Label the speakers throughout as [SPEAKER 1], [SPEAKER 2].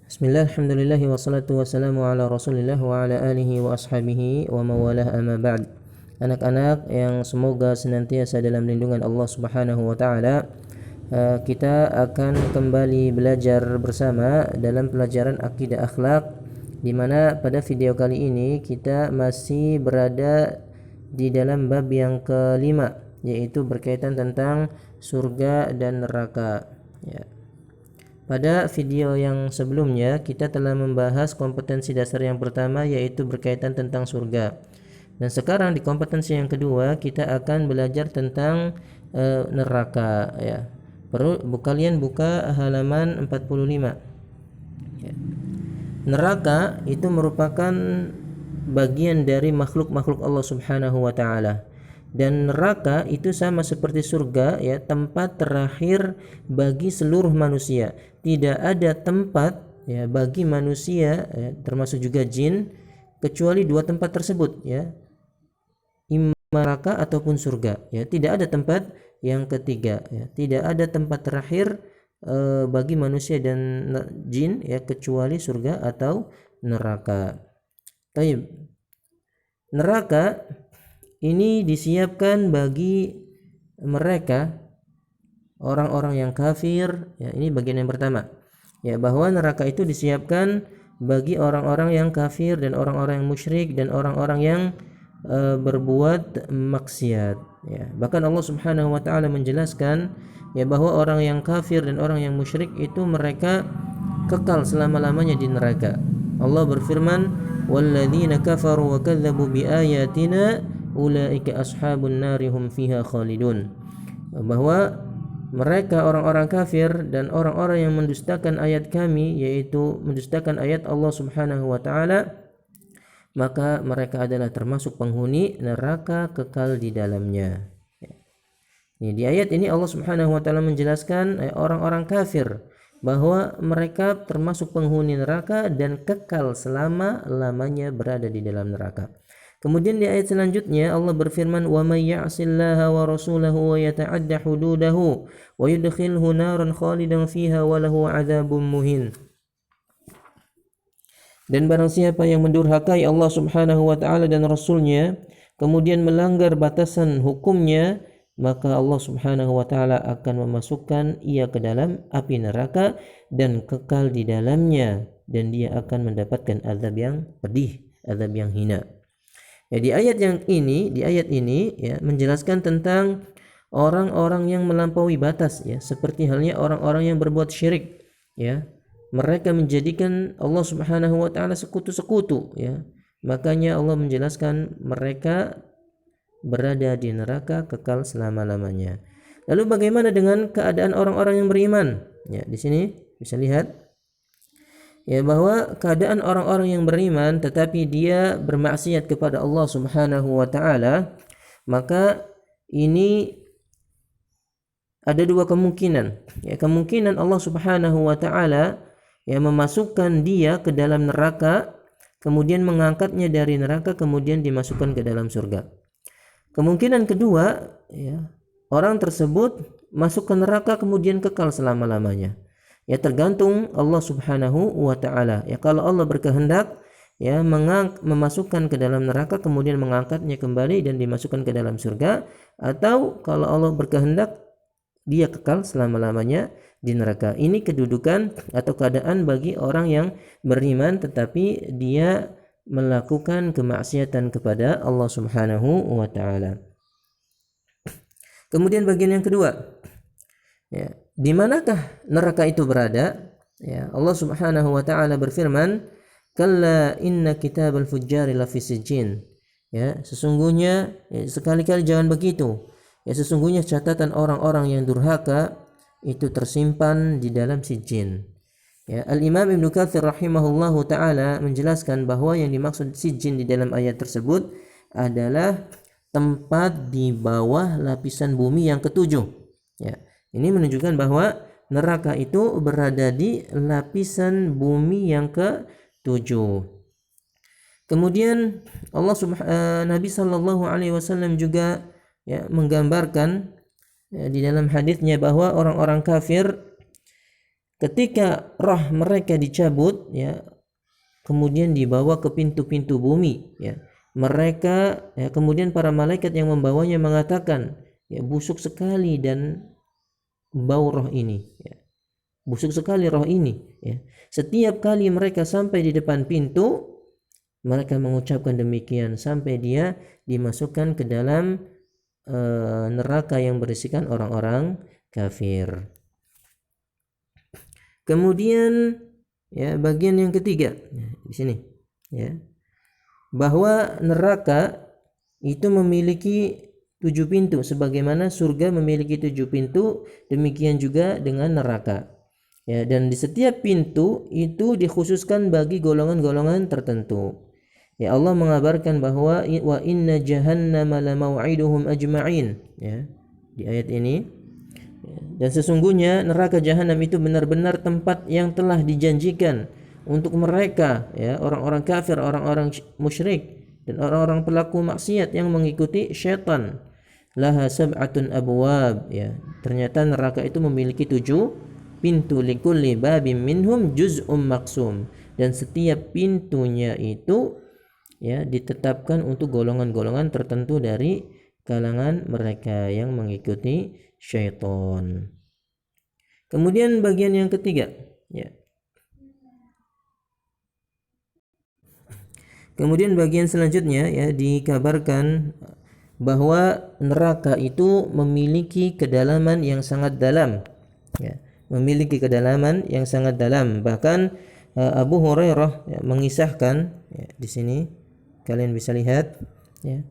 [SPEAKER 1] Bismillah, alhamdulillah, wassalatu wassalamu ala rasulillah wa ala alihi wa ashabihi wa mawalah amma ba'd. Anak-anak yang semoga senantiasa dalam lindungan Allah subhanahu wa ta'ala, kita akan kembali belajar bersama dalam pelajaran akidah akhlak, di mana pada video kali ini kita masih berada di dalam bab yang kelima, yaitu berkaitan tentang surga dan neraka. Ya. Pada video yang sebelumnya kita telah membahas kompetensi dasar yang pertama, yaitu berkaitan tentang surga. Dan sekarang di kompetensi yang kedua kita akan belajar tentang neraka. Ya. Kalian buka halaman 45. Ya. Neraka itu merupakan bagian dari makhluk-makhluk Allah Subhanahu wa taala. Dan neraka itu sama seperti surga, ya, tempat terakhir bagi seluruh manusia. Tidak ada tempat, ya, bagi manusia, ya, termasuk juga jin, kecuali dua tempat tersebut, ya, imma neraka ataupun surga. Ya, tidak ada tempat yang ketiga, ya. Tidak ada tempat terakhir bagi manusia dan jin, ya, kecuali surga atau neraka. Baik. Neraka ini disiapkan bagi mereka orang-orang yang kafir, ya, ini bagian yang pertama, ya, bahwa neraka itu disiapkan bagi orang-orang yang kafir dan orang-orang yang musyrik dan orang-orang yang berbuat maksiat, ya. Bahkan Allah Subhanahu wa taala menjelaskan, ya, bahwa orang yang kafir dan orang yang musyrik itu mereka kekal selama-lamanya di neraka. Allah berfirman, walladzina kafaru wa kadzdzabu biayatina ulaika ashabun nari hum fiha khalidun, bahwa mereka orang-orang kafir dan orang-orang yang mendustakan ayat kami, yaitu mendustakan ayat Allah Subhanahu wa taala, maka mereka adalah termasuk penghuni neraka kekal di dalamnya. Di ayat ini Allah Subhanahu wa taala menjelaskan orang-orang kafir bahwa mereka termasuk penghuni neraka dan kekal selama-lamanya berada di dalam neraka. Kemudian di ayat selanjutnya Allah berfirman, wa may ya'sillaha wa rasulahu wa yata'adda hududahu wa yudkhilhu naran khalidan fiha wa lahu 'adzabun muhin. Dan barang siapa yang mendurhakai Allah Subhanahu wa taala dan rasulnya, kemudian melanggar batasan hukumnya, maka Allah Subhanahu wa taala akan memasukkan ia ke dalam api neraka dan kekal di dalamnya, dan dia akan mendapatkan azab yang pedih, azab yang hina. Ya, di ayat ini, ya, menjelaskan tentang orang-orang yang melampaui batas, ya, seperti halnya orang-orang yang berbuat syirik, ya. Mereka menjadikan Allah Subhanahu wa taala sekutu-sekutu, ya. Makanya Allah menjelaskan mereka berada di neraka kekal selama-lamanya. Lalu bagaimana dengan keadaan orang-orang yang beriman? Ya, di sini bisa lihat, ya, bahwa keadaan orang-orang yang beriman tetapi dia bermaksiat kepada Allah Subhanahu wa taala, maka ini ada dua kemungkinan. Ya, kemungkinan Allah Subhanahu wa taala, ya, memasukkan dia ke dalam neraka, kemudian mengangkatnya dari neraka, kemudian dimasukkan ke dalam surga. Kemungkinan kedua, ya, orang tersebut masuk ke neraka kemudian kekal selama-lamanya. Ya, tergantung Allah Subhanahu wa taala. Ya, kalau Allah berkehendak, ya, memasukkan ke dalam neraka kemudian mengangkatnya kembali dan dimasukkan ke dalam surga, atau kalau Allah berkehendak dia kekal selama-lamanya di neraka. Ini kedudukan atau keadaan bagi orang yang beriman tetapi dia melakukan kemaksiatan kepada Allah Subhanahu wa taala. Kemudian bagian yang kedua, ya, di manakah neraka itu berada? Ya, Allah Subhanahu wa taala berfirman, kalla inna kitabal fujjari lafi sijjin. Ya, sesungguhnya, ya, sekali-kali jangan begitu. Ya, sesungguhnya catatan orang-orang yang durhaka itu tersimpan di dalam sijjin. Ya, Al-Imam Ibnu Katsir rahimahullahu taala menjelaskan bahwa yang dimaksud sijjin di dalam ayat tersebut adalah tempat di bawah lapisan bumi yang ketujuh. Ya, ini menunjukkan bahwa neraka itu berada di lapisan bumi yang ke-7. Kemudian Nabi sallallahu alaihi wasallam juga, ya, menggambarkan, ya, di dalam hadisnya bahwa orang-orang kafir ketika roh mereka dicabut, ya, kemudian dibawa ke pintu-pintu bumi, ya. Mereka, ya, kemudian para malaikat yang membawanya mengatakan, ya, busuk sekali dan bau roh ini, ya. Busuk sekali roh ini, ya. Setiap kali mereka sampai di depan pintu, mereka mengucapkan demikian sampai dia dimasukkan ke dalam neraka yang berisikan orang-orang kafir. Kemudian, ya, bagian yang ketiga, ya, di sini, ya, bahwa neraka itu memiliki 7 pintu sebagaimana surga memiliki 7 pintu, demikian juga dengan neraka. Ya, dan di setiap pintu itu dikhususkan bagi golongan-golongan tertentu. Ya, Allah mengabarkan bahwa wa inna jahannama lamau'iduhum ajma'in, ya, di ayat ini. Ya, dan sesungguhnya neraka jahanam itu benar-benar tempat yang telah dijanjikan untuk mereka, ya, orang-orang kafir, orang-orang musyrik dan orang-orang pelaku maksiat yang mengikuti syaitan. Laha sab'atun abwab, ya. Ternyata neraka itu memiliki 7 pintu, likulli babim minhum juz'um maksum, dan setiap pintunya itu, ya, ditetapkan untuk golongan-golongan tertentu dari kalangan mereka yang mengikuti syaitan. Kemudian bagian yang ketiga, ya. Kemudian bagian selanjutnya, ya, dikabarkan bahwa neraka itu memiliki kedalaman yang sangat dalam, ya, memiliki kedalaman yang sangat dalam. Bahkan Abu Hurairah, ya, mengisahkan, ya, di sini kalian bisa lihat, ya,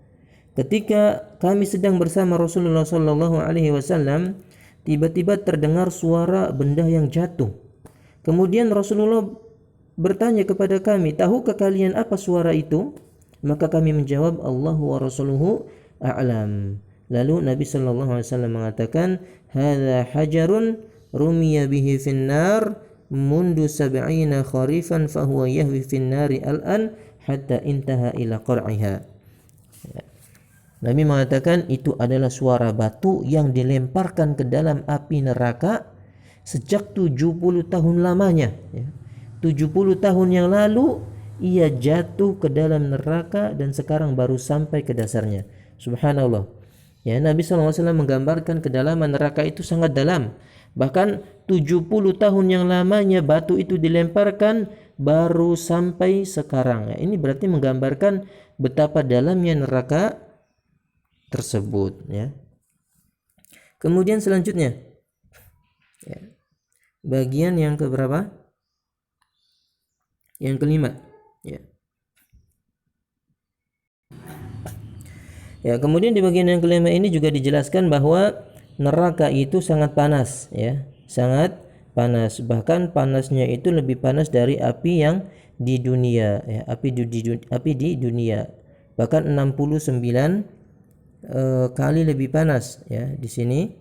[SPEAKER 1] ketika kami sedang bersama Rasulullah Shallallahu Alaihi Wasallam, tiba-tiba terdengar suara benda yang jatuh. Kemudian Rasulullah bertanya kepada kami, tahukah kalian apa suara itu? Maka kami menjawab, Allahu wa Rasuluhu a'lam. Lalu Nabi Shallallahu Alaihi Wasallam mengatakan, hadza hajarun rumiya bihi finnar mundu sab'ina kharifan fahuwa yahwi finnari al'an hatta intaha ila qar'iha. Nabi mengatakan itu adalah suara batu yang dilemparkan ke dalam api neraka sejak 70 tahun lamanya, ya. 70 tahun yang lalu ia jatuh ke dalam neraka dan sekarang baru sampai ke dasarnya. Subhanallah. Ya, Nabi SAW menggambarkan kedalaman neraka itu sangat dalam. Bahkan 70 tahun yang lamanya batu itu dilemparkan baru sampai sekarang. Ya, ini berarti menggambarkan betapa dalamnya neraka tersebut, ya. Kemudian selanjutnya, ya, bagian yang keberapa? Yang kelima, ya. Ya, kemudian di bagian yang kelima ini juga dijelaskan bahwa neraka itu sangat panas, ya, sangat panas. Bahkan panasnya itu lebih panas dari api yang di dunia, ya, api di dunia. Bahkan 69 kali lebih panas, ya, di sini.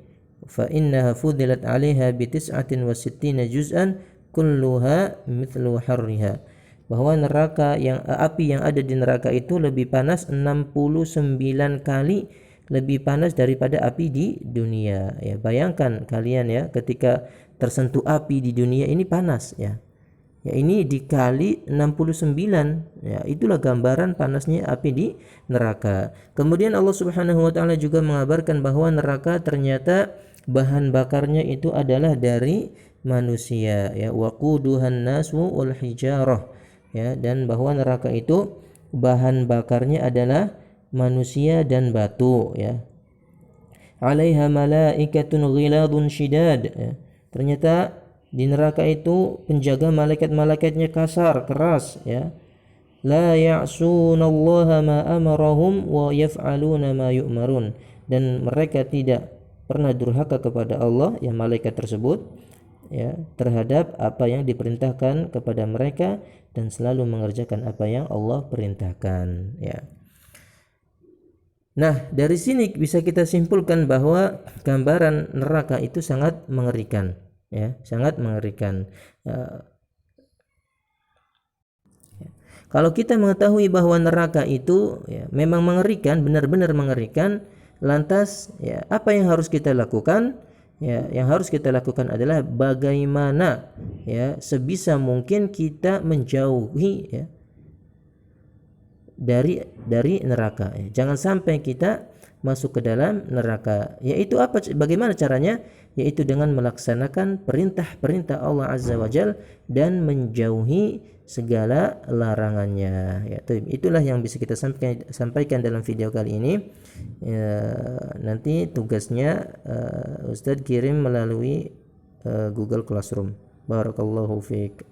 [SPEAKER 1] Fa innaha fudilat 'alaiha bi 69 juz'an kulluha mithlu harriha. Bahwa neraka api yang ada di neraka itu lebih panas 69 kali lebih panas daripada api di dunia, ya. Bayangkan kalian, ya, ketika tersentuh api di dunia ini panas, ya. Ya, ini dikali 69, ya, itulah gambaran panasnya api di neraka. Kemudian Allah Subhanahu wa taala juga mengabarkan bahwa neraka ternyata bahan bakarnya itu adalah dari manusia, ya, waquduhan nasu wal hijarah, ya, dan bahwa neraka itu bahan bakarnya adalah manusia dan batu, ya. Alaiha malaikatun ghiladun shidad, ya. Ternyata di neraka itu penjaga malaikat-malaikatnya kasar, keras, ya. La ya'sunallaha ma amarahum wa yaf'aluna ma yu'marun. Dan mereka tidak pernah durhaka kepada Allah, ya, malaikat tersebut, ya, terhadap apa yang diperintahkan kepada mereka dan selalu mengerjakan apa yang Allah perintahkan, ya. Nah, dari sini bisa kita simpulkan bahwa gambaran neraka itu sangat mengerikan, ya, sangat mengerikan. Kalau kita mengetahui bahwa neraka itu, ya, memang mengerikan, benar-benar mengerikan, lantas, ya, apa yang harus kita lakukan? ya, yang harus kita lakukan adalah bagaimana ya sebisa mungkin kita menjauhi ya dari neraka ya. Jangan sampai kita masuk ke dalam neraka. Yaitu apa? Bagaimana caranya? Yaitu dengan melaksanakan perintah-perintah Allah Azza wa Jal dan menjauhi segala larangannya. Ya, itulah yang bisa kita sampaikan dalam video kali ini. Ya, nanti tugasnya Ustadz kirim melalui Google Classroom. Barakallahu fiik.